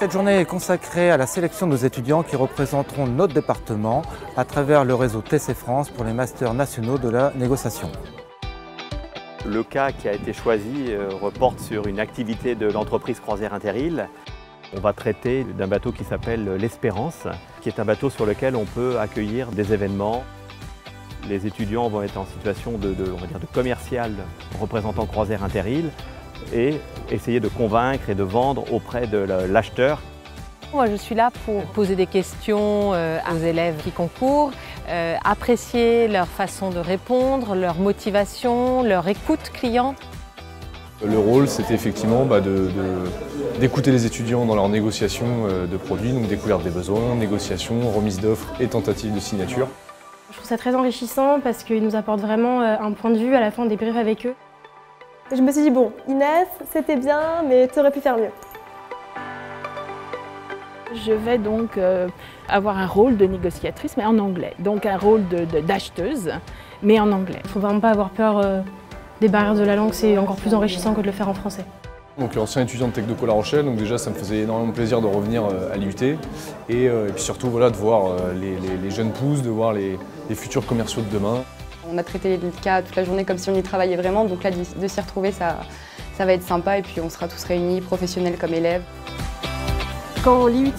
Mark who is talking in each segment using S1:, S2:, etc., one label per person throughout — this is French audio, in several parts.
S1: Cette journée est consacrée à la sélection de nos étudiants qui représenteront notre département à travers le réseau TC France pour les masters nationaux de la négociation.
S2: Le cas qui a été choisi reporte sur une activité de l'entreprise Croisière Interrail. On va traiter d'un bateau qui s'appelle l'Espérance, qui est un bateau sur lequel on peut accueillir des événements. Les étudiants vont être en situation de commercial représentant Croisière Interrail et essayer de convaincre et de vendre auprès de l'acheteur.
S3: Moi, je suis là pour poser des questions aux élèves qui concourent, apprécier leur façon de répondre, leur motivation, leur écoute client.
S4: Le rôle, c'était effectivement d'écouter les étudiants dans leur négociation de produits, donc découverte des besoins, négociation, remise d'offres et tentative de signature.
S5: Je trouve ça très enrichissant parce qu'ils nous apportent vraiment un point de vue à la fin des briefs avec eux.
S6: Je me suis dit, bon, Inès, c'était bien, mais tu aurais pu faire mieux.
S7: Je vais donc avoir un rôle de négociatrice, mais en anglais. Donc un rôle d'acheteuse, mais en anglais.
S5: Il ne faut vraiment pas avoir peur des barrières de la langue, c'est encore plus enrichissant que de le faire en français.
S4: Donc ancien étudiant de Technoco La Rochelle, donc déjà ça me faisait énormément plaisir de revenir à l'IUT et puis surtout voilà, de voir les jeunes pousses, de voir les futurs commerciaux de demain.
S8: On a traité le cas toute la journée comme si on y travaillait vraiment, donc là de s'y retrouver ça va être sympa et puis on sera tous réunis, professionnels comme élèves.
S9: Quand l'IUT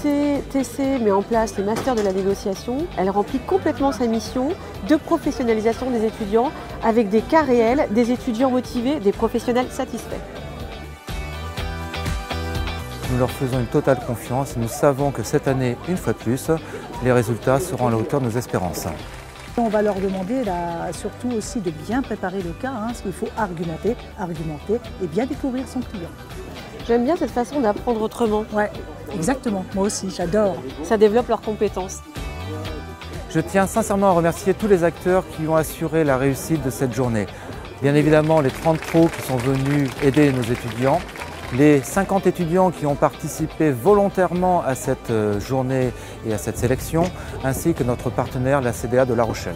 S9: TC met en place les masters de la négociation, elle remplit complètement sa mission de professionnalisation des étudiants avec des cas réels, des étudiants motivés, des professionnels satisfaits.
S1: Nous leur faisons une totale confiance et nous savons que cette année, une fois de plus, les résultats seront à la hauteur de nos espérances.
S10: On va leur demander surtout aussi de bien préparer le cas, parce qu'il faut argumenter et bien découvrir son client.
S9: J'aime bien cette façon d'apprendre autrement.
S10: Ouais, exactement, moi aussi, j'adore.
S9: Ça développe leurs compétences.
S1: Je tiens sincèrement à remercier tous les acteurs qui ont assuré la réussite de cette journée. Bien évidemment, les 30 pros qui sont venus aider nos étudiants, les 50 étudiants qui ont participé volontairement à cette journée et à cette sélection, ainsi que notre partenaire, la CDA de La Rochelle.